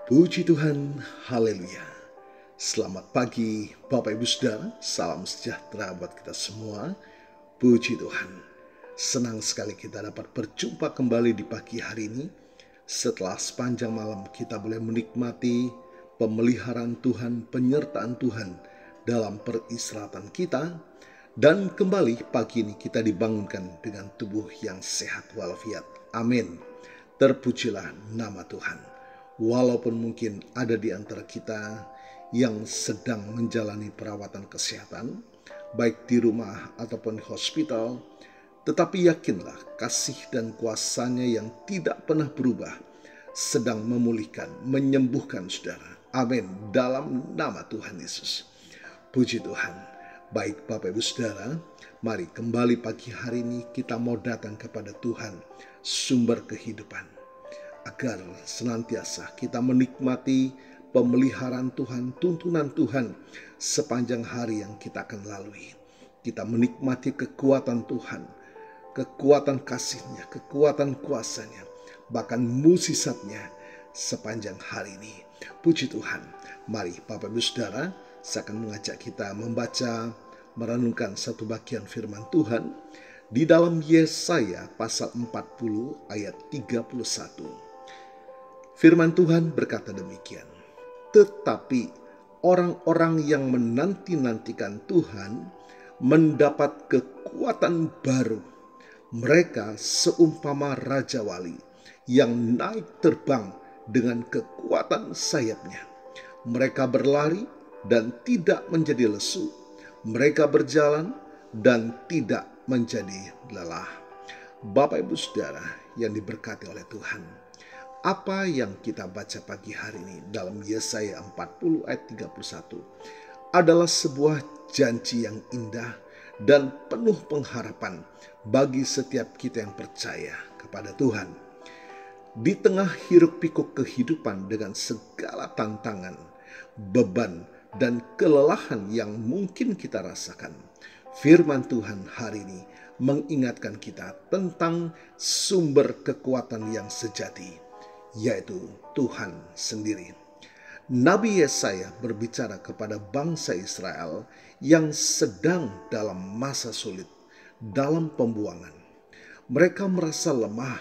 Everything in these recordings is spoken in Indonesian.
Puji Tuhan, haleluya. Selamat pagi Bapak Ibu Saudara, salam sejahtera buat kita semua. Puji Tuhan, senang sekali kita dapat berjumpa kembali di pagi hari ini. Setelah sepanjang malam kita boleh menikmati pemeliharaan Tuhan, penyertaan Tuhan dalam peristirahatan kita. Dan kembali pagi ini kita dibangunkan dengan tubuh yang sehat walafiat. Amin. Terpujilah nama Tuhan. Walaupun mungkin ada di antara kita yang sedang menjalani perawatan kesehatan, baik di rumah ataupun di hospital, tetapi yakinlah kasih dan kuasa-Nya yang tidak pernah berubah sedang memulihkan, menyembuhkan saudara. Amin. Dalam nama Tuhan Yesus. Puji Tuhan. Baik Bapak Ibu Saudara, mari kembali pagi hari ini kita mau datang kepada Tuhan, sumber kehidupan, agar senantiasa kita menikmati pemeliharaan Tuhan, tuntunan Tuhan sepanjang hari yang kita akan lalui. Kita menikmati kekuatan Tuhan, kekuatan kasih-Nya, kekuatan kuasa-Nya, bahkan mukjizat-Nya sepanjang hari ini. Puji Tuhan. Mari Bapak Ibu Saudara, saya akan mengajak kita membaca, merenungkan satu bagian firman Tuhan di dalam Yesaya pasal 40 ayat 31. Firman Tuhan berkata demikian, tetapi orang-orang yang menanti-nantikan Tuhan mendapat kekuatan baru. Mereka seumpama Raja Wali yang naik terbang dengan kekuatan sayapnya. Mereka berlari dan tidak menjadi lesu. Mereka berjalan dan tidak menjadi lelah. Bapak Ibu Saudara yang diberkati oleh Tuhan, apa yang kita baca pagi hari ini dalam Yesaya 40 ayat 31 adalah sebuah janji yang indah dan penuh pengharapan bagi setiap kita yang percaya kepada Tuhan. Di tengah hiruk-pikuk kehidupan dengan segala tantangan, beban, dan kelelahan yang mungkin kita rasakan, firman Tuhan hari ini mengingatkan kita tentang sumber kekuatan yang sejati, yaitu Tuhan sendiri. Nabi Yesaya berbicara kepada bangsa Israel yang sedang dalam masa sulit, dalam pembuangan. Mereka merasa lemah,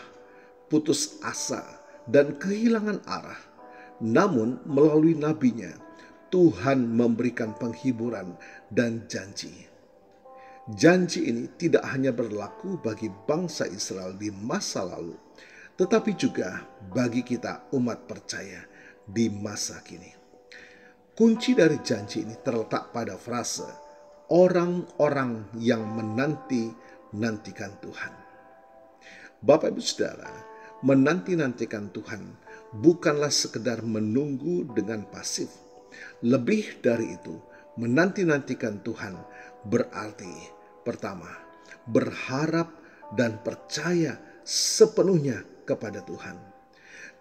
putus asa, dan kehilangan arah. Namun melalui nabinya, Tuhan memberikan penghiburan dan janji. Janji ini tidak hanya berlaku bagi bangsa Israel di masa lalu, tetapi juga bagi kita umat percaya di masa kini. Kunci dari janji ini terletak pada frase, orang-orang yang menanti-nantikan Tuhan. Bapak Ibu Saudara, menanti-nantikan Tuhan bukanlah sekedar menunggu dengan pasif. Lebih dari itu, menanti-nantikan Tuhan berarti pertama, berharap dan percaya sepenuhnya kepada Tuhan.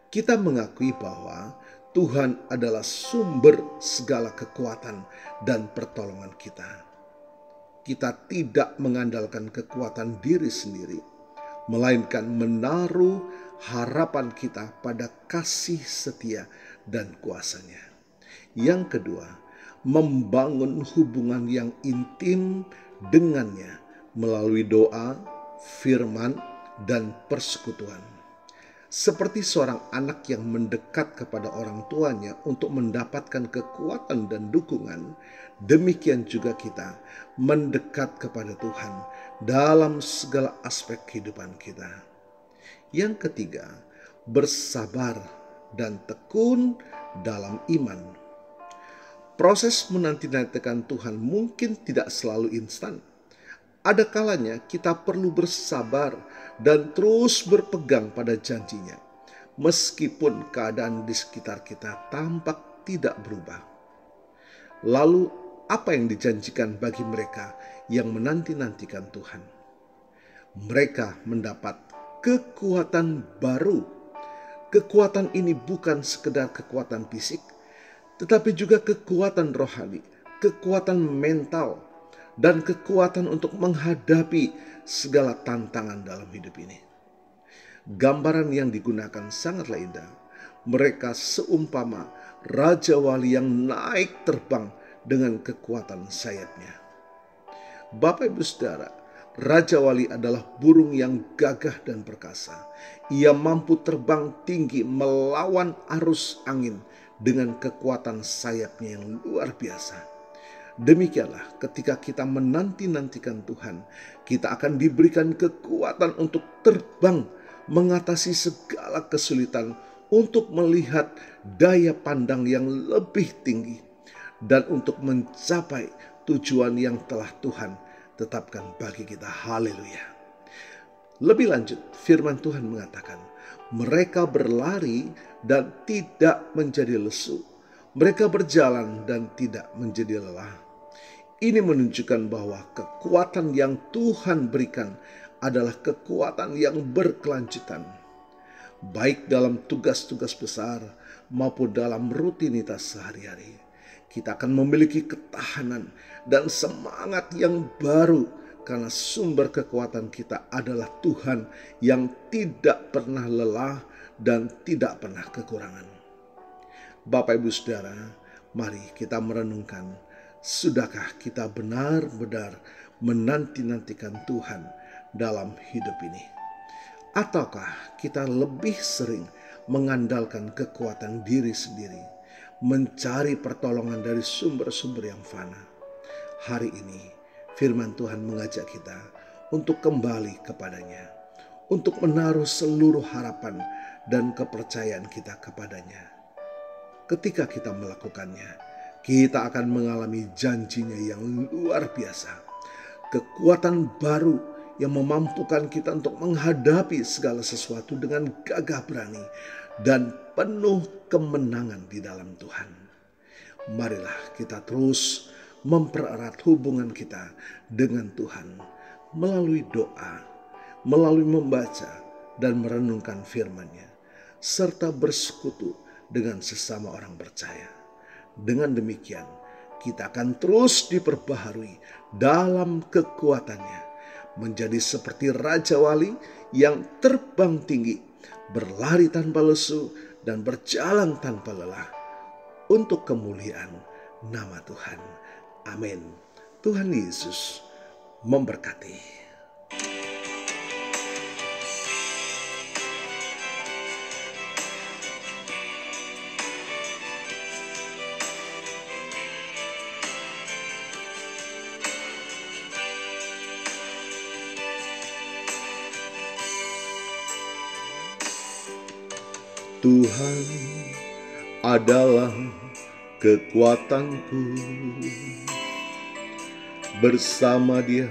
Kita mengakui bahwa Tuhan adalah sumber segala kekuatan dan pertolongan kita. Kita tidak mengandalkan kekuatan diri sendiri, melainkan menaruh harapan kita pada kasih setia dan kuasa-Nya. Yang kedua, membangun hubungan yang intim dengannya melalui doa, firman, dan persekutuan. Seperti seorang anak yang mendekat kepada orang tuanya untuk mendapatkan kekuatan dan dukungan, demikian juga kita mendekat kepada Tuhan dalam segala aspek kehidupan kita. Yang ketiga, bersabar dan tekun dalam iman. Proses menanti-nantikan Tuhan mungkin tidak selalu instan. Ada kalanya kita perlu bersabar dan terus berpegang pada janjinya, meskipun keadaan di sekitar kita tampak tidak berubah. Lalu, apa yang dijanjikan bagi mereka yang menanti-nantikan Tuhan? Mereka mendapat kekuatan baru. Kekuatan ini bukan sekedar kekuatan fisik, tetapi juga kekuatan rohani, kekuatan mental, dan kekuatan untuk menghadapi segala tantangan dalam hidup ini. Gambaran yang digunakan sangatlah indah. Mereka seumpama Raja Wali yang naik terbang dengan kekuatan sayapnya. Bapak Ibu Saudara, Raja Wali adalah burung yang gagah dan perkasa. Ia mampu terbang tinggi melawan arus angin dengan kekuatan sayapnya yang luar biasa. Demikianlah ketika kita menanti-nantikan Tuhan, kita akan diberikan kekuatan untuk terbang mengatasi segala kesulitan, untuk melihat daya pandang yang lebih tinggi, dan untuk mencapai tujuan yang telah Tuhan tetapkan bagi kita. Haleluya. Lebih lanjut, firman Tuhan mengatakan, mereka berlari dan tidak menjadi lesu. Mereka berjalan dan tidak menjadi lelah. Ini menunjukkan bahwa kekuatan yang Tuhan berikan adalah kekuatan yang berkelanjutan. Baik dalam tugas-tugas besar maupun dalam rutinitas sehari-hari. Kita akan memiliki ketahanan dan semangat yang baru karena sumber kekuatan kita adalah Tuhan yang tidak pernah lelah dan tidak pernah kekurangan. Bapak Ibu Saudara, mari kita merenungkan, sudahkah kita benar-benar menanti-nantikan Tuhan dalam hidup ini? Ataukah kita lebih sering mengandalkan kekuatan diri sendiri, mencari pertolongan dari sumber-sumber yang fana? Hari ini firman Tuhan mengajak kita untuk kembali kepadanya, untuk menaruh seluruh harapan dan kepercayaan kita kepadanya. Ketika kita melakukannya, kita akan mengalami janjinya yang luar biasa. Kekuatan baru yang memampukan kita untuk menghadapi segala sesuatu dengan gagah berani dan penuh kemenangan di dalam Tuhan. Marilah kita terus mempererat hubungan kita dengan Tuhan melalui doa, melalui membaca dan merenungkan firman-Nya, serta bersekutu dengan sesama orang percaya. Dengan demikian, kita akan terus diperbaharui dalam kekuatannya, menjadi seperti Raja Wali yang terbang tinggi, berlari tanpa lesu, dan berjalan tanpa lelah untuk kemuliaan nama Tuhan. Amin. Tuhan Yesus memberkati. Tuhan adalah kekuatanku, bersama Dia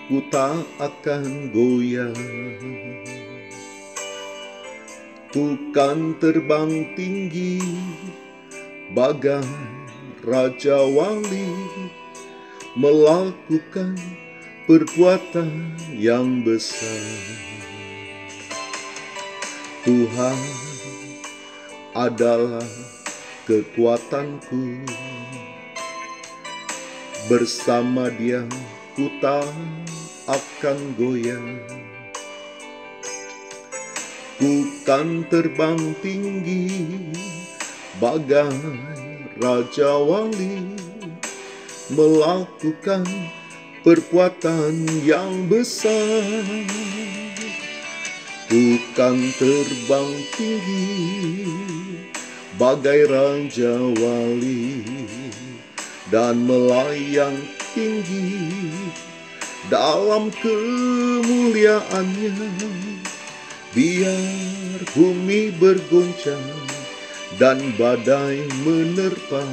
ku tak akan goyah. Ku kan terbang tinggi bagai Raja Wali, melakukan perbuatan yang besar. Tuhan adalah kekuatanku, bersama Dia ku tak akan goyah. Ku kan terbang tinggi bagai Raja Wali, melakukan perbuatan yang besar. Ku kan terbang tinggi bagai Raja Wali, dan melayang tinggi dalam kemuliaannya. Biar bumi berguncang dan badai menerpa,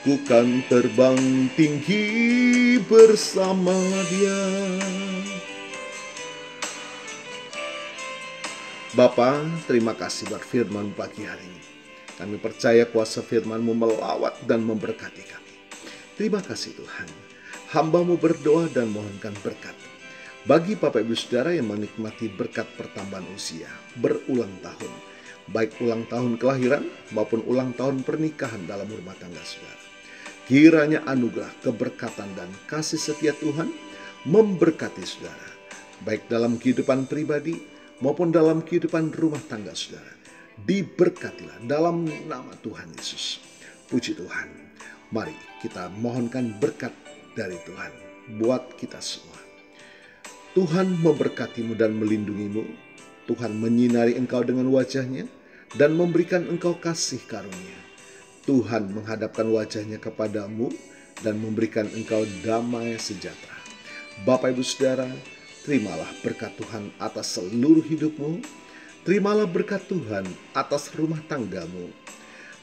ku kan terbang tinggi bersama Dia. Bapa, terima kasih buat firman pagi hari ini. Kami percaya kuasa firman-Mu melawat dan memberkati kami. Terima kasih Tuhan. Hamba-Mu berdoa dan mohonkan berkat bagi Bapak Ibu Saudara yang menikmati berkat pertambahan usia, berulang tahun, baik ulang tahun kelahiran maupun ulang tahun pernikahan dalam rumah tangga saudara. Kiranya anugerah, keberkatan, dan kasih setia Tuhan memberkati saudara, baik dalam kehidupan pribadi maupun dalam kehidupan rumah tangga saudara. Diberkatilah dalam nama Tuhan Yesus. Puji Tuhan. Mari kita mohonkan berkat dari Tuhan buat kita semua. Tuhan memberkatimu dan melindungimu. Tuhan menyinari engkau dengan wajah-Nya dan memberikan engkau kasih karunia. Tuhan menghadapkan wajah-Nya kepadamu dan memberikan engkau damai sejahtera. Bapak Ibu Saudara, terimalah berkat Tuhan atas seluruh hidupmu. Terimalah berkat Tuhan atas rumah tanggamu.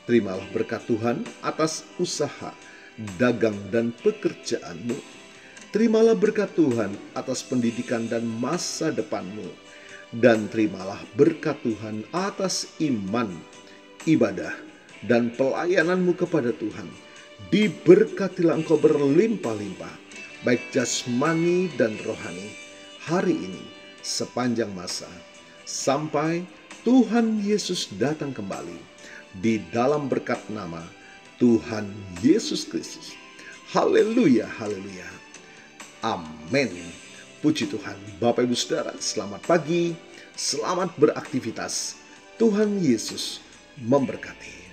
Terimalah berkat Tuhan atas usaha, dagang, dan pekerjaanmu. Terimalah berkat Tuhan atas pendidikan dan masa depanmu. Dan terimalah berkat Tuhan atas iman, ibadah, dan pelayananmu kepada Tuhan. Diberkatilah engkau berlimpah-limpah, baik jasmani dan rohani, hari ini sepanjang masa, sampai Tuhan Yesus datang kembali. Di dalam berkat nama Tuhan Yesus Kristus. Haleluya, haleluya. Amin. Puji Tuhan. Bapak Ibu Saudara, selamat pagi, selamat beraktivitas. Tuhan Yesus memberkati.